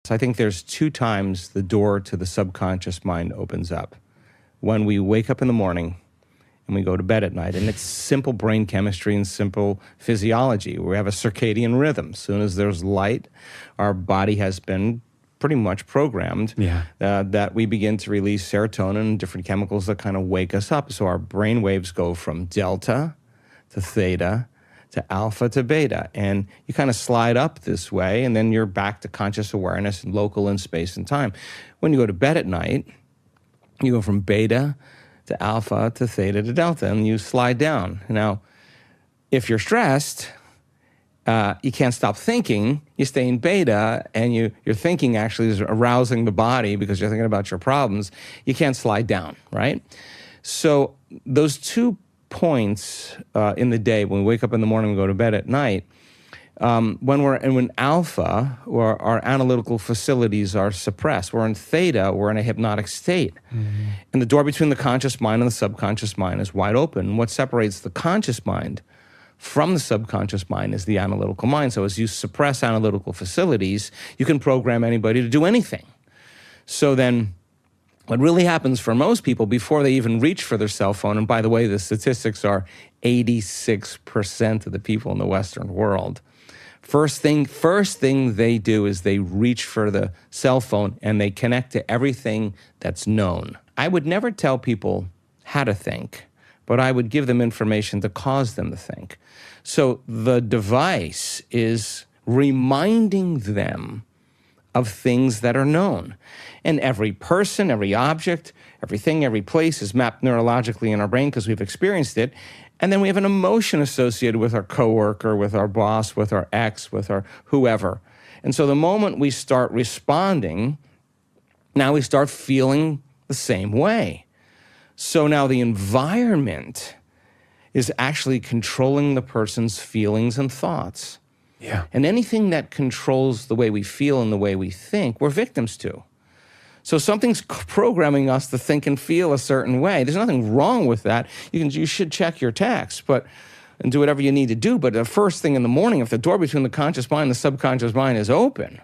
So I think there's two times the door to the subconscious mind opens up. When we wake up in the morning and we go to bed at night, and it's simple brain chemistry and simple physiology. We have a circadian rhythm. As soon as there's light, our body has been pretty much programmed that we begin to release serotonin and different chemicals that kind of wake us up. So our brain waves go from delta to theta to alpha to beta. And you kind of slide up this way, and then you're back to conscious awareness and local in space and time. When you go to bed at night, you go from beta to alpha to theta to delta, and you slide down. Now, if you're stressed, you can't stop thinking. You stay in beta, and your thinking actually is arousing the body because you're thinking about your problems. You can't slide down, right? So those 2 points in the day, when we wake up in the morning and go to bed at night, when alpha, or our analytical facilities are suppressed, we're in theta, we're in a hypnotic state. Mm-hmm. And the door between the conscious mind and the subconscious mind is wide open. What separates the conscious mind from the subconscious mind is the analytical mind. So as you suppress analytical facilities, you can program anybody to do anything. So then what really happens for most people before they even reach for their cell phone, and by the way, the statistics are 86% of the people in the Western world, first thing they do is they reach for the cell phone and they connect to everything that's known. I would never tell people how to think, but I would give them information to cause them to think. So the device is reminding them of things that are known. And every person, every object, everything, every place is mapped neurologically in our brain because we've experienced it. And then we have an emotion associated with our coworker, with our boss, with our ex, with our whoever. And so the moment we start responding, now we start feeling the same way. So now the environment is actually controlling the person's feelings and thoughts. Yeah. And anything that controls the way we feel and the way we think, we're victims to. So something's programming us to think and feel a certain way. There's nothing wrong with that. You should check your text and do whatever you need to do. But the first thing in the morning, if the door between the conscious mind and the subconscious mind is open,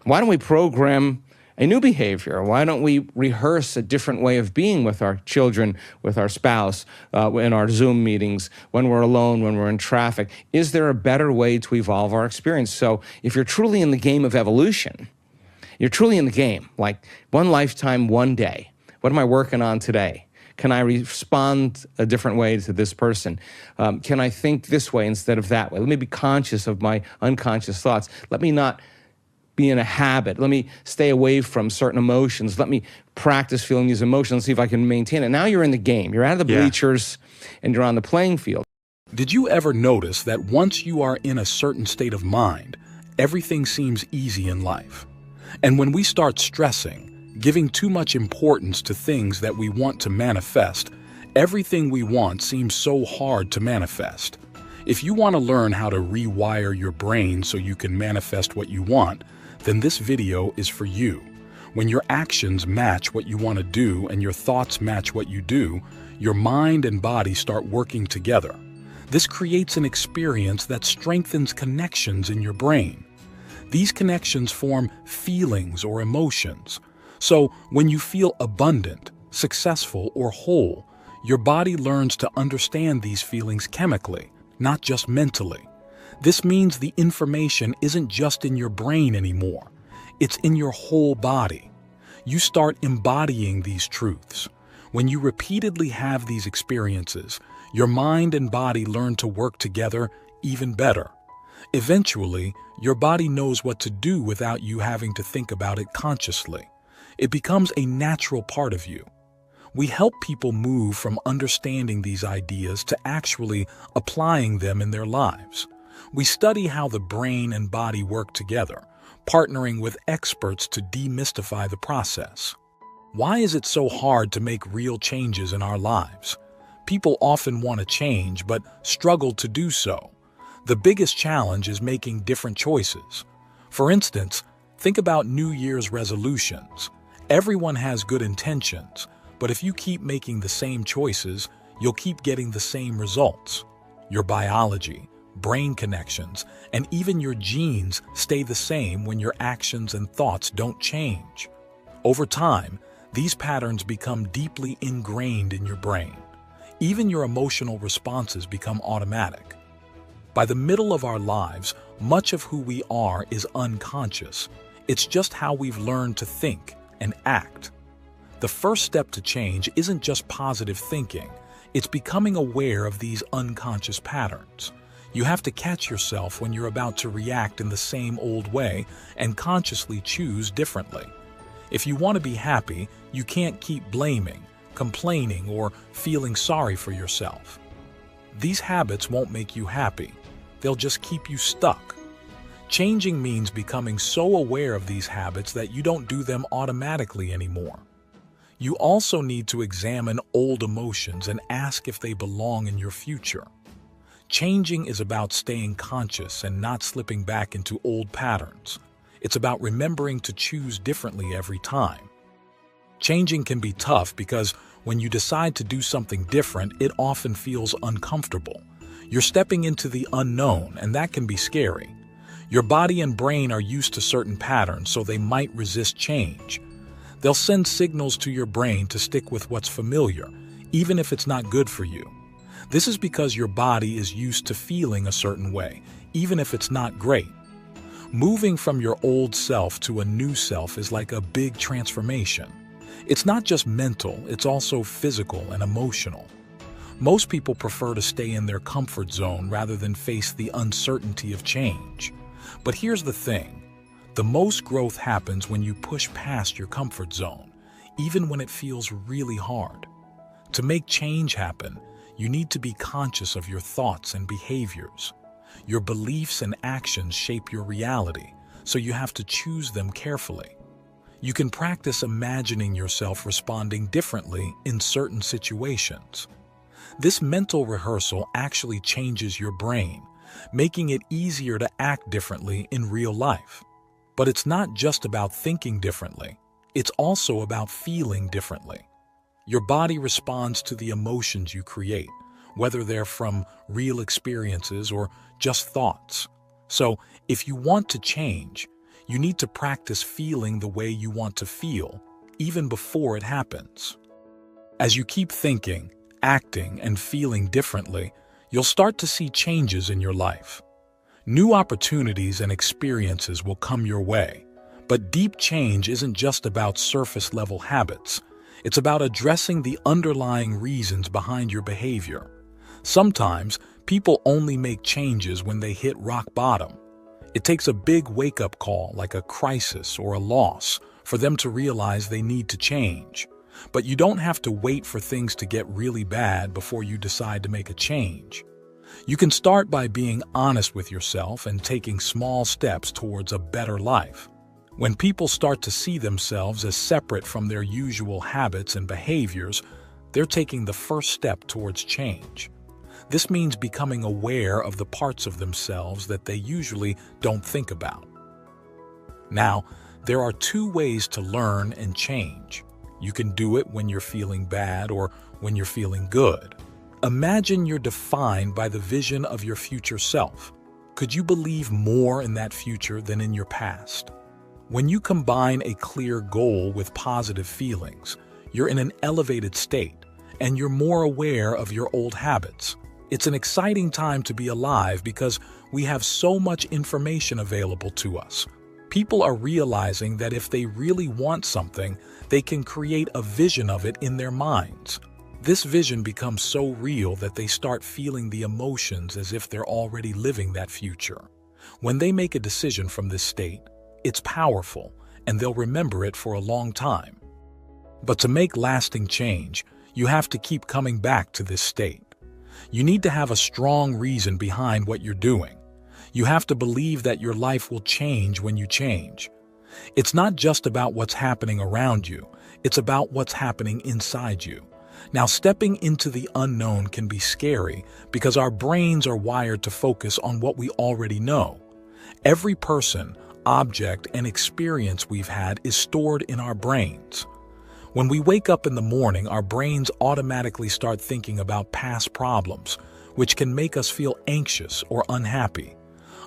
why don't we program a new behavior? Why don't we rehearse a different way of being with our children, with our spouse, in our Zoom meetings, when we're alone, when we're in traffic? Is there a better way to evolve our experience? So if you're truly in the game of evolution, you're truly in the game, like one lifetime, one day. What am I working on today? Can I respond a different way to this person? Can I think this way instead of that way? Let me be conscious of my unconscious thoughts. Let me not be in a habit. Let me stay away from certain emotions. Let me practice feeling these emotions, see if I can maintain it. Now you're in the game. You're out of the bleachers and you're on the playing field. Did you ever notice that once you are in a certain state of mind, everything seems easy in life? And when we start stressing, giving too much importance to things that we want to manifest, everything we want seems so hard to manifest. If you want to learn how to rewire your brain so you can manifest what you want, then this video is for you. When your actions match what you want to do and your thoughts match what you do, your mind and body start working together. This creates an experience that strengthens connections in your brain. These connections form feelings or emotions. So when you feel abundant, successful, or whole, your body learns to understand these feelings chemically, not just mentally. This means the information isn't just in your brain anymore. It's in your whole body. You start embodying these truths. When you repeatedly have these experiences, your mind and body learn to work together even better. Eventually, your body knows what to do without you having to think about it consciously. It becomes a natural part of you. We help people move from understanding these ideas to actually applying them in their lives. We study how the brain and body work together, partnering with experts to demystify the process. Why is it so hard to make real changes in our lives? People often want to change, but struggle to do so. The biggest challenge is making different choices. For instance, think about New Year's resolutions. Everyone has good intentions, but if you keep making the same choices, you'll keep getting the same results. Your biology, brain connections, and even your genes stay the same when your actions and thoughts don't change. Over time, these patterns become deeply ingrained in your brain. Even your emotional responses become automatic. By the middle of our lives, much of who we are is unconscious. It's just how we've learned to think and act. The first step to change isn't just positive thinking, it's becoming aware of these unconscious patterns. You have to catch yourself when you're about to react in the same old way and consciously choose differently. If you want to be happy, you can't keep blaming, complaining, or feeling sorry for yourself. These habits won't make you happy. They'll just keep you stuck. Changing means becoming so aware of these habits that you don't do them automatically anymore. You also need to examine old emotions and ask if they belong in your future. Changing is about staying conscious and not slipping back into old patterns. It's about remembering to choose differently every time. Changing can be tough because when you decide to do something different, it often feels uncomfortable. You're stepping into the unknown, and that can be scary. Your body and brain are used to certain patterns, so they might resist change. They'll send signals to your brain to stick with what's familiar, even if it's not good for you. This is because your body is used to feeling a certain way, even if it's not great. Moving from your old self to a new self is like a big transformation. It's not just mental, it's also physical and emotional. Most people prefer to stay in their comfort zone rather than face the uncertainty of change. But here's the thing. The most growth happens when you push past your comfort zone, even when it feels really hard. To make change happen, you need to be conscious of your thoughts and behaviors. Your beliefs and actions shape your reality, so you have to choose them carefully. You can practice imagining yourself responding differently in certain situations. This mental rehearsal actually changes your brain, making it easier to act differently in real life. But it's not just about thinking differently, it's also about feeling differently. Your body responds to the emotions you create, whether they're from real experiences or just thoughts. So, if you want to change, you need to practice feeling the way you want to feel, even before it happens. As you keep thinking, acting, and feeling differently, you'll start to see changes in your life. New opportunities and experiences will come your way, but deep change isn't just about surface-level habits. It's about addressing the underlying reasons behind your behavior. Sometimes, people only make changes when they hit rock bottom. It takes a big wake-up call, like a crisis or a loss, for them to realize they need to change. But you don't have to wait for things to get really bad before you decide to make a change. You can start by being honest with yourself and taking small steps towards a better life. When people start to see themselves as separate from their usual habits and behaviors, they're taking the first step towards change. This means becoming aware of the parts of themselves that they usually don't think about. Now, there are two ways to learn and change. You can do it when you're feeling bad or when you're feeling good. Imagine you're defined by the vision of your future self. Could you believe more in that future than in your past? When you combine a clear goal with positive feelings, you're in an elevated state, and you're more aware of your old habits. It's an exciting time to be alive because we have so much information available to us. People are realizing that if they really want something, they can create a vision of it in their minds. This vision becomes so real that they start feeling the emotions as if they're already living that future. When they make a decision from this state, it's powerful, and they'll remember it for a long time. But to make lasting change, you have to keep coming back to this state. You need to have a strong reason behind what you're doing. You have to believe that your life will change when you change. It's not just about what's happening around you, it's about what's happening inside you. Now, stepping into the unknown can be scary because our brains are wired to focus on what we already know. Every person, object, and experience we've had is stored in our brains. When we wake up in the morning, our brains automatically start thinking about past problems, which can make us feel anxious or unhappy.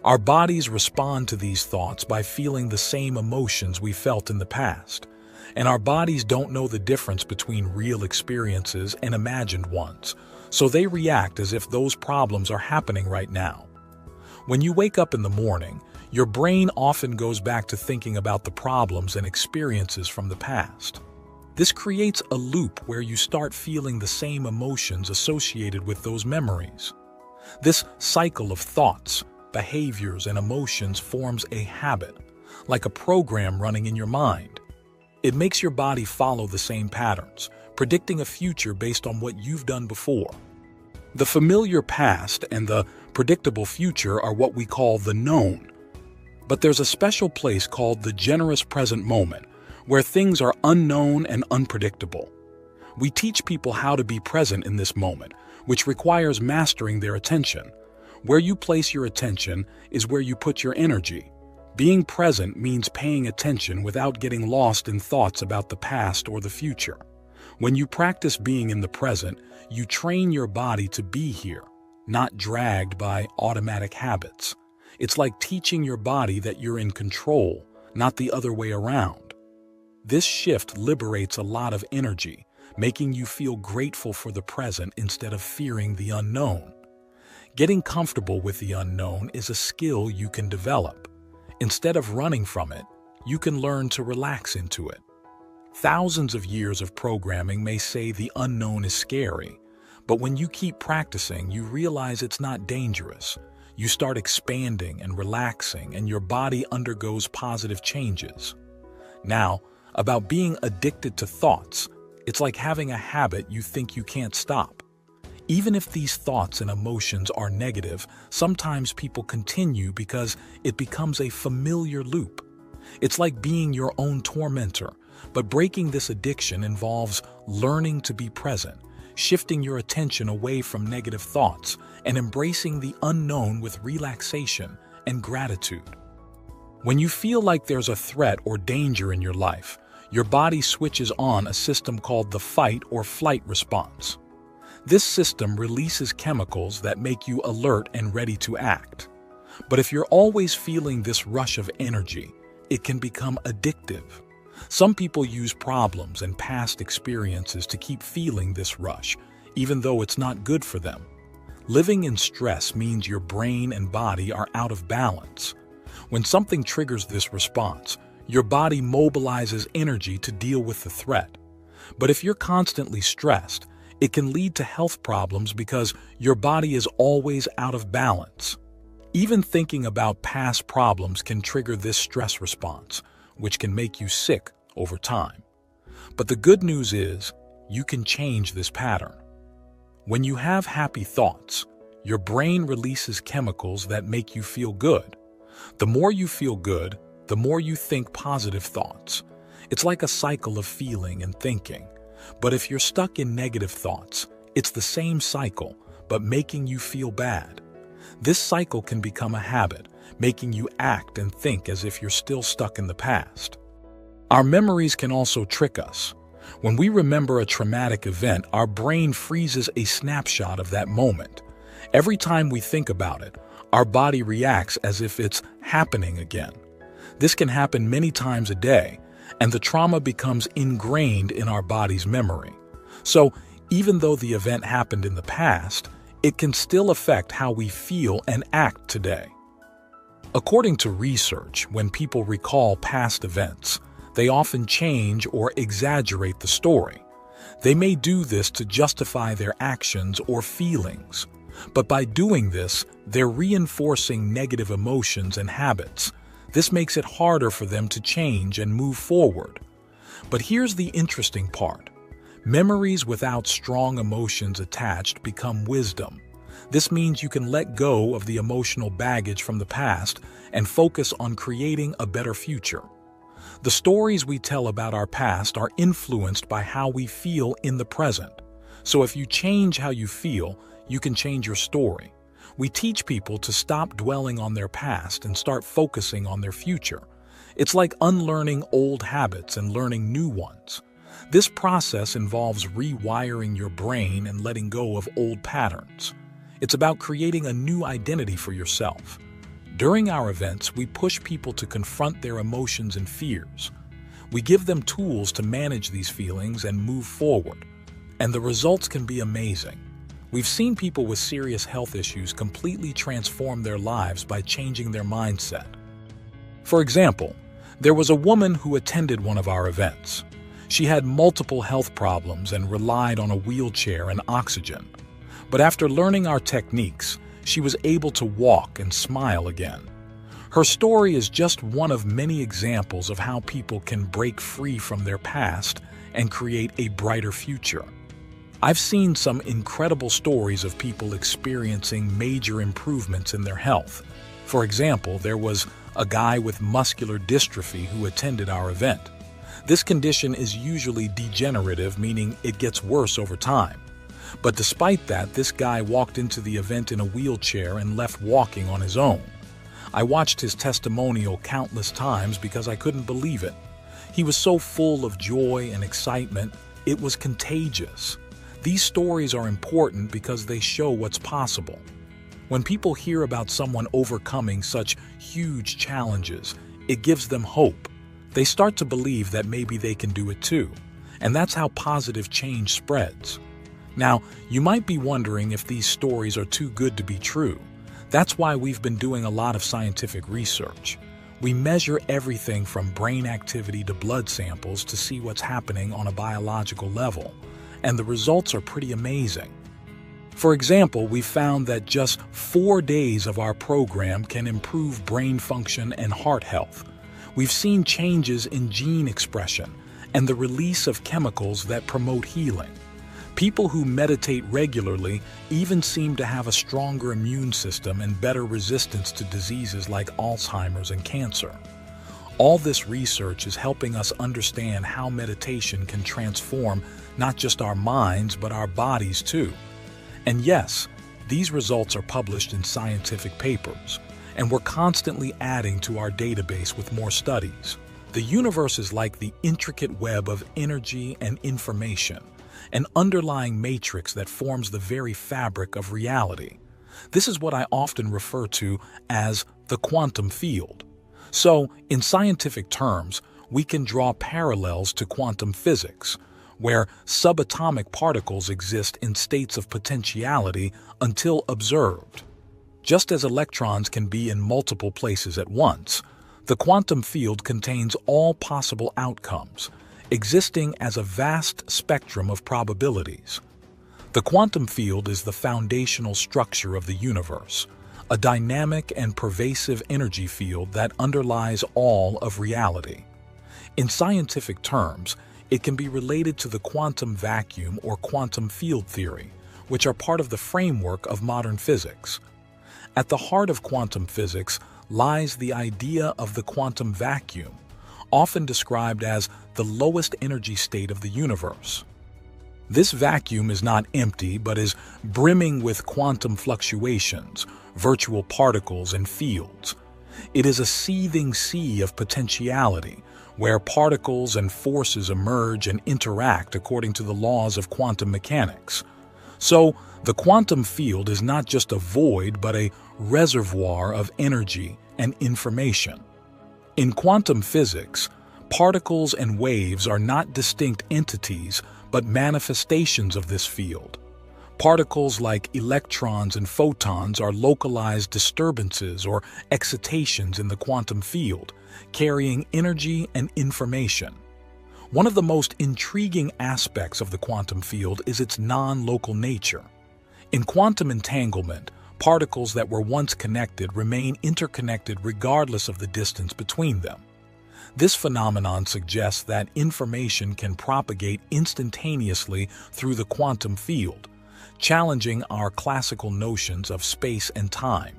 Our bodies respond to these thoughts by feeling the same emotions we felt in the past, and our bodies don't know the difference between real experiences and imagined ones, so they react as if those problems are happening right now. When you wake up in the morning, your brain often goes back to thinking about the problems and experiences from the past. This creates a loop where you start feeling the same emotions associated with those memories. This cycle of thoughts, behaviors, and emotions forms a habit, like a program running in your mind. It makes your body follow the same patterns, predicting a future based on what you've done before. The familiar past and the predictable future are what we call the known. But there's a special place called the generous present moment, where things are unknown and unpredictable. We teach people how to be present in this moment, which requires mastering their attention. Where you place your attention is where you put your energy. Being present means paying attention without getting lost in thoughts about the past or the future. When you practice being in the present, you train your body to be here, not dragged by automatic habits. It's like teaching your body that you're in control, not the other way around. This shift liberates a lot of energy, making you feel grateful for the present instead of fearing the unknown. Getting comfortable with the unknown is a skill you can develop. Instead of running from it, you can learn to relax into it. Thousands of years of programming may say the unknown is scary, but when you keep practicing, you realize it's not dangerous. You start expanding and relaxing, and your body undergoes positive changes. Now, about being addicted to thoughts, it's like having a habit you think you can't stop. Even if these thoughts and emotions are negative, sometimes people continue because it becomes a familiar loop. It's like being your own tormentor, but breaking this addiction involves learning to be present, shifting your attention away from negative thoughts, and embracing the unknown with relaxation and gratitude. When you feel like there's a threat or danger in your life, your body switches on a system called the fight or flight response. This system releases chemicals that make you alert and ready to act. But if you're always feeling this rush of energy, it can become addictive. Some people use problems and past experiences to keep feeling this rush, even though it's not good for them. Living in stress means your brain and body are out of balance. When something triggers this response, your body mobilizes energy to deal with the threat. But if you're constantly stressed, it can lead to health problems because your body is always out of balance. Even thinking about past problems can trigger this stress response, which can make you sick over time. But the good news is, you can change this pattern. When you have happy thoughts, your brain releases chemicals that make you feel good. The more you feel good, the more you think positive thoughts. It's like a cycle of feeling and thinking. But if you're stuck in negative thoughts, it's the same cycle, but making you feel bad. This cycle can become a habit, making you act and think as if you're still stuck in the past. Our memories can also trick us. When we remember a traumatic event, our brain freezes a snapshot of that moment. Every time we think about it, our body reacts as if it's happening again. This can happen many times a day, and the trauma becomes ingrained in our body's memory. So, even though the event happened in the past, it can still affect how we feel and act today. According to research, when people recall past events, they often change or exaggerate the story. They may do this to justify their actions or feelings. But by doing this, they're reinforcing negative emotions and habits. This makes it harder for them to change and move forward. But here's the interesting part. Memories without strong emotions attached become wisdom. This means you can let go of the emotional baggage from the past and focus on creating a better future. The stories we tell about our past are influenced by how we feel in the present. So if you change how you feel, you can change your story. We teach people to stop dwelling on their past and start focusing on their future. It's like unlearning old habits and learning new ones. This process involves rewiring your brain and letting go of old patterns. It's about creating a new identity for yourself. During our events, we push people to confront their emotions and fears. We give them tools to manage these feelings and move forward. And the results can be amazing. We've seen people with serious health issues completely transform their lives by changing their mindset. For example, there was a woman who attended one of our events. She had multiple health problems and relied on a wheelchair and oxygen. But after learning our techniques, she was able to walk and smile again. Her story is just one of many examples of how people can break free from their past and create a brighter future. I've seen some incredible stories of people experiencing major improvements in their health. For example, there was a guy with muscular dystrophy who attended our event. This condition is usually degenerative, meaning it gets worse over time. But despite that, this guy walked into the event in a wheelchair and left walking on his own. I watched his testimonial countless times because I couldn't believe it. He was so full of joy and excitement, it was contagious. These stories are important because they show what's possible. When people hear about someone overcoming such huge challenges, it gives them hope. They start to believe that maybe they can do it too. And that's how positive change spreads. Now, you might be wondering if these stories are too good to be true. That's why we've been doing a lot of scientific research. We measure everything from brain activity to blood samples to see what's happening on a biological level, and the results are pretty amazing. For example, we found that just 4 days of our program can improve brain function and heart health. We've seen changes in gene expression and the release of chemicals that promote healing. People who meditate regularly even seem to have a stronger immune system and better resistance to diseases like Alzheimer's and cancer. All this research is helping us understand how meditation can transform not just our minds, but our bodies too. And yes, these results are published in scientific papers, and we're constantly adding to our database with more studies. The universe is like the intricate web of energy and information, an underlying matrix that forms the very fabric of reality. This is what I often refer to as the quantum field. So, in scientific terms, we can draw parallels to quantum physics, where subatomic particles exist in states of potentiality until observed. Just as electrons can be in multiple places at once, the quantum field contains all possible outcomes, existing as a vast spectrum of probabilities. The quantum field is the foundational structure of the universe, a dynamic and pervasive energy field that underlies all of reality. In scientific terms, it can be related to the quantum vacuum or quantum field theory, which are part of the framework of modern physics. At the heart of quantum physics lies the idea of the quantum vacuum, often described as the lowest energy state of the universe. This vacuum is not empty, but is brimming with quantum fluctuations, virtual particles, and fields. It is a seething sea of potentiality, where particles and forces emerge and interact according to the laws of quantum mechanics. So, the quantum field is not just a void, but a reservoir of energy and information. In quantum physics, particles and waves are not distinct entities, but manifestations of this field. Particles like electrons and photons are localized disturbances or excitations in the quantum field, carrying energy and information. One of the most intriguing aspects of the quantum field is its non-local nature. In quantum entanglement, particles that were once connected remain interconnected regardless of the distance between them. This phenomenon suggests that information can propagate instantaneously through the quantum field, challenging our classical notions of space and time.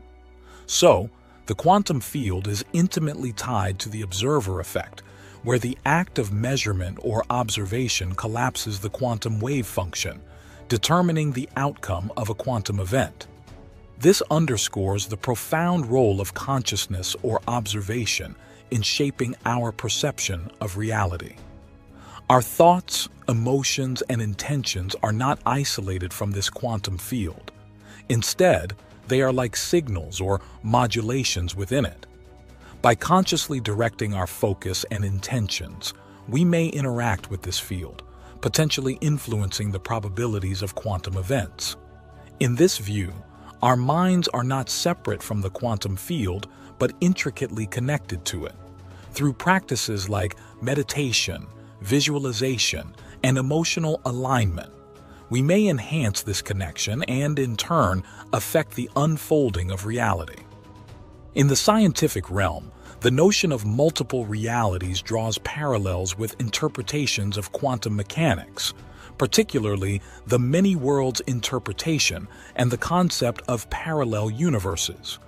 So, the quantum field is intimately tied to the observer effect, where the act of measurement or observation collapses the quantum wave function, determining the outcome of a quantum event. This underscores the profound role of consciousness or observation in shaping our perception of reality. Our thoughts, emotions, and intentions are not isolated from this quantum field. Instead, they are like signals or modulations within it. By consciously directing our focus and intentions, we may interact with this field, potentially influencing the probabilities of quantum events. In this view, our minds are not separate from the quantum field, but intricately connected to it. Through practices like meditation, visualization, and emotional alignment, we may enhance this connection and, in turn, affect the unfolding of reality. In the scientific realm, the notion of multiple realities draws parallels with interpretations of quantum mechanics, particularly the many worlds interpretation and the concept of parallel universes.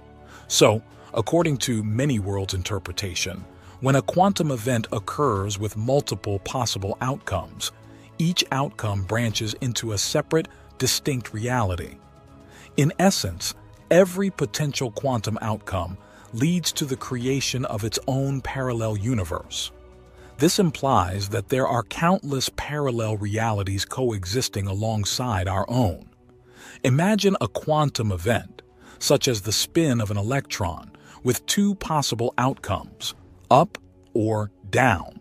So, according to many worlds interpretation, when a quantum event occurs with multiple possible outcomes, each outcome branches into a separate, distinct reality. In essence, every potential quantum outcome leads to the creation of its own parallel universe. This implies that there are countless parallel realities coexisting alongside our own. Imagine a quantum event, such as the spin of an electron, with two possible outcomes, up or down.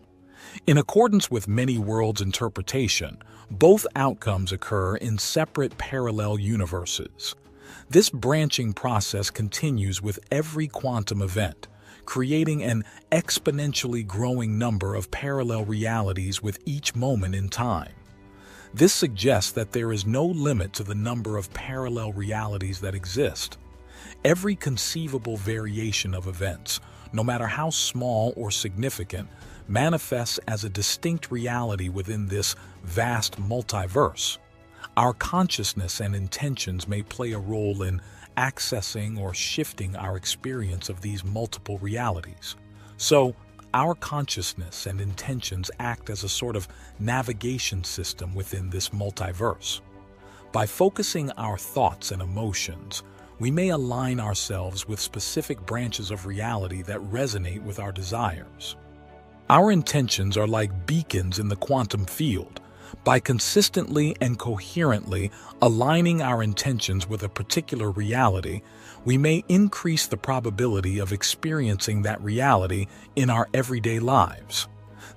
In accordance with many worlds interpretation, both outcomes occur in separate parallel universes. This branching process continues with every quantum event, creating an exponentially growing number of parallel realities with each moment in time. This suggests that there is no limit to the number of parallel realities that exist. Every conceivable variation of events, no matter how small or significant, manifests as a distinct reality within this vast multiverse. Our consciousness and intentions may play a role in accessing or shifting our experience of these multiple realities. So, our consciousness and intentions act as a sort of navigation system within this multiverse. By focusing our thoughts and emotions, we may align ourselves with specific branches of reality that resonate with our desires. Our intentions are like beacons in the quantum field. By consistently and coherently aligning our intentions with a particular reality, we may increase the probability of experiencing that reality in our everyday lives.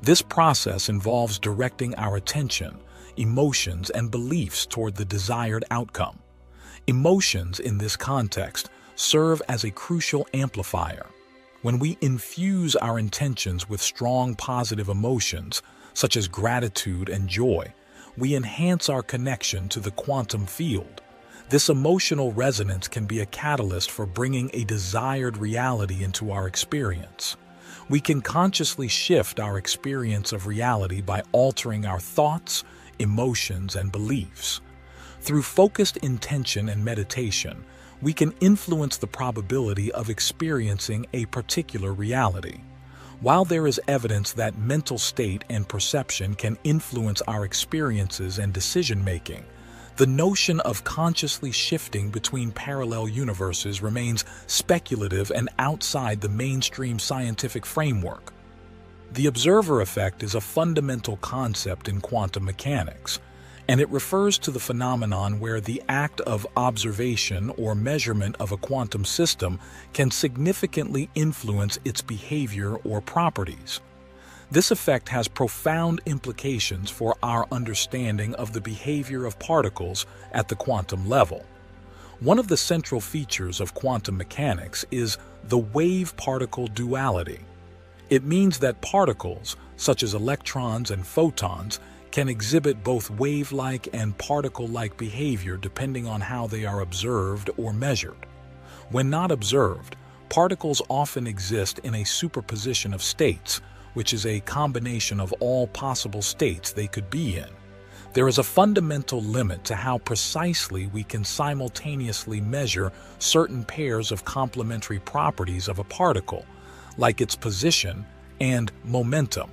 This process involves directing our attention, emotions, and beliefs toward the desired outcome. Emotions, in this context, serve as a crucial amplifier. When we infuse our intentions with strong positive emotions, such as gratitude and joy, we enhance our connection to the quantum field. This emotional resonance can be a catalyst for bringing a desired reality into our experience. We can consciously shift our experience of reality by altering our thoughts, emotions, and beliefs. Through focused intention and meditation, we can influence the probability of experiencing a particular reality. While there is evidence that mental state and perception can influence our experiences and decision-making, the notion of consciously shifting between parallel universes remains speculative and outside the mainstream scientific framework. The observer effect is a fundamental concept in quantum mechanics, and it refers to the phenomenon where the act of observation or measurement of a quantum system can significantly influence its behavior or properties. This effect has profound implications for our understanding of the behavior of particles at the quantum level. One of the central features of quantum mechanics is the wave-particle duality. It means that particles, such as electrons and photons, can exhibit both wave-like and particle-like behavior depending on how they are observed or measured. When not observed, particles often exist in a superposition of states, which is a combination of all possible states they could be in. There is a fundamental limit to how precisely we can simultaneously measure certain pairs of complementary properties of a particle, like its position and momentum.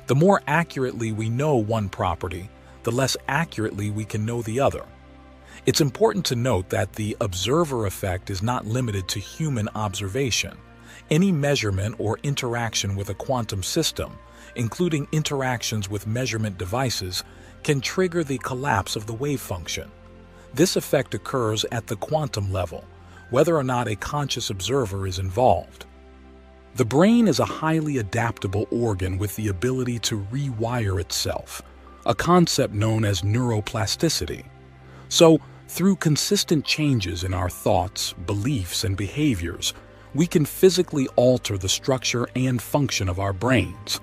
The more accurately we know one property, the less accurately we can know the other. It's important to note that the observer effect is not limited to human observation. Any measurement or interaction with a quantum system, including interactions with measurement devices, can trigger the collapse of the wave function. This effect occurs at the quantum level, whether or not a conscious observer is involved. The brain is a highly adaptable organ with the ability to rewire itself, a concept known as neuroplasticity. So, through consistent changes in our thoughts, beliefs, and behaviors, we can physically alter the structure and function of our brains.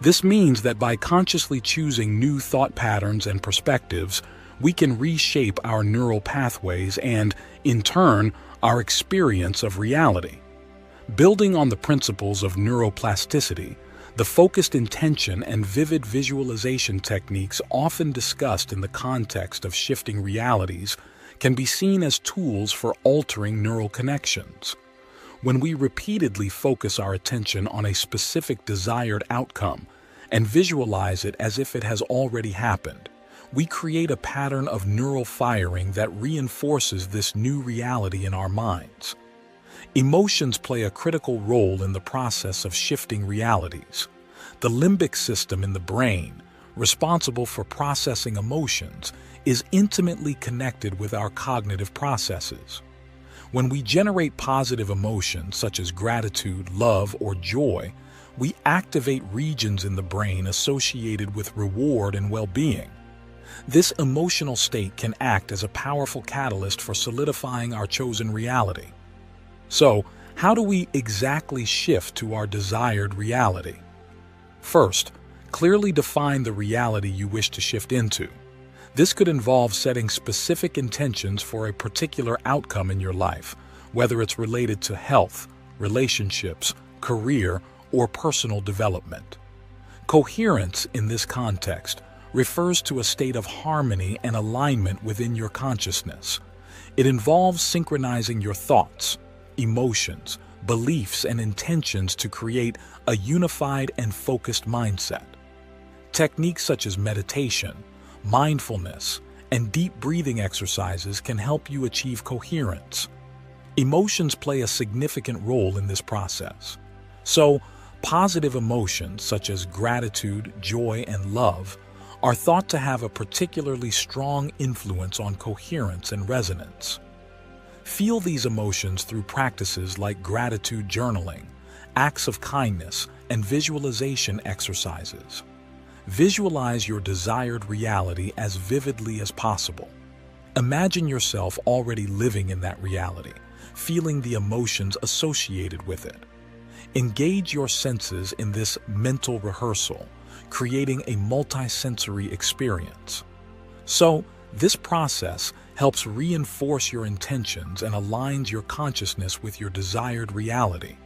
This means that by consciously choosing new thought patterns and perspectives, we can reshape our neural pathways and, in turn, our experience of reality. Building on the principles of neuroplasticity, the focused intention and vivid visualization techniques often discussed in the context of shifting realities can be seen as tools for altering neural connections. When we repeatedly focus our attention on a specific desired outcome and visualize it as if it has already happened, we create a pattern of neural firing that reinforces this new reality in our minds. Emotions play a critical role in the process of shifting realities. The limbic system in the brain, responsible for processing emotions, is intimately connected with our cognitive processes. When we generate positive emotions such as gratitude, love, or joy, we activate regions in the brain associated with reward and well-being. This emotional state can act as a powerful catalyst for solidifying our chosen reality. So, how do we exactly shift to our desired reality? First, clearly define the reality you wish to shift into. This could involve setting specific intentions for a particular outcome in your life, whether it's related to health, relationships, career, or personal development. Coherence in this context refers to a state of harmony and alignment within your consciousness. It involves synchronizing your thoughts, emotions, beliefs, and intentions to create a unified and focused mindset. Techniques such as meditation, mindfulness, and deep breathing exercises can help you achieve coherence. Emotions play a significant role in this process. So, positive emotions such as gratitude, joy, and love are thought to have a particularly strong influence on coherence and resonance. Feel these emotions through practices like gratitude journaling, acts of kindness, and visualization exercises. Visualize your desired reality as vividly as possible. Imagine yourself already living in that reality, feeling the emotions associated with it. Engage your senses in this mental rehearsal, creating a multisensory experience. So, this process helps reinforce your intentions and aligns your consciousness with your desired reality.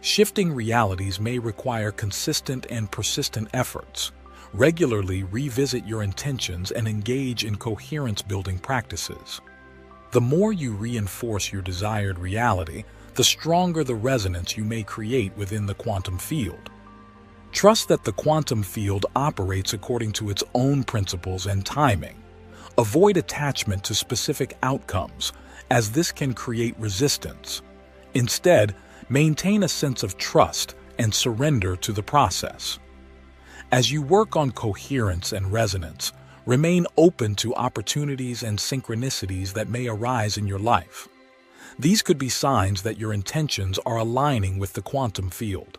Shifting realities may require consistent and persistent efforts. Regularly revisit your intentions and engage in coherence-building practices. The more you reinforce your desired reality, the stronger the resonance you may create within the quantum field. Trust that the quantum field operates according to its own principles and timing. Avoid attachment to specific outcomes, as this can create resistance. Instead, maintain a sense of trust and surrender to the process. As you work on coherence and resonance, remain open to opportunities and synchronicities that may arise in your life. These could be signs that your intentions are aligning with the quantum field.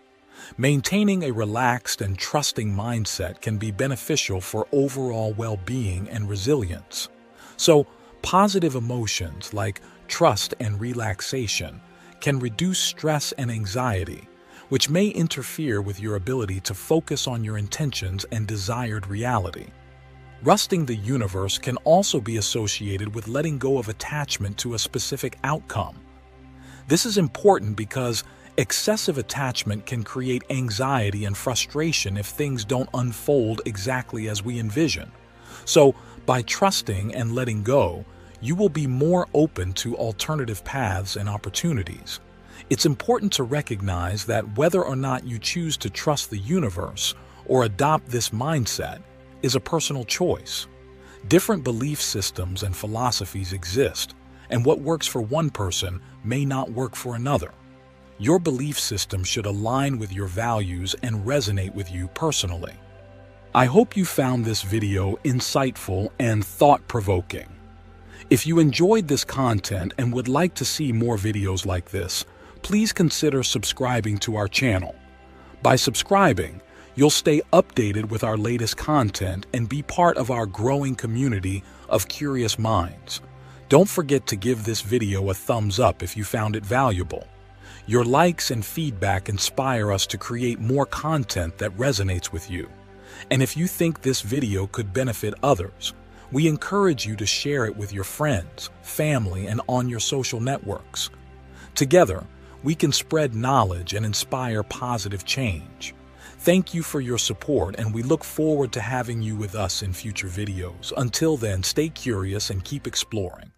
Maintaining a relaxed and trusting mindset can be beneficial for overall well-being and resilience. So, positive emotions like trust and relaxation can reduce stress and anxiety, which may interfere with your ability to focus on your intentions and desired reality. Trusting the universe can also be associated with letting go of attachment to a specific outcome. This is important because excessive attachment can create anxiety and frustration if things don't unfold exactly as we envision. So, by trusting and letting go, you will be more open to alternative paths and opportunities. It's important to recognize that whether or not you choose to trust the universe or adopt this mindset is a personal choice. Different belief systems and philosophies exist, and what works for one person may not work for another. Your belief system should align with your values and resonate with you personally. I hope you found this video insightful and thought-provoking. If you enjoyed this content and would like to see more videos like this, please consider subscribing to our channel. By subscribing, you'll stay updated with our latest content and be part of our growing community of curious minds. Don't forget to give this video a thumbs up if you found it valuable. Your likes and feedback inspire us to create more content that resonates with you. And if you think this video could benefit others, we encourage you to share it with your friends, family, and on your social networks. Together, we can spread knowledge and inspire positive change. Thank you for your support, and we look forward to having you with us in future videos. Until then, stay curious and keep exploring.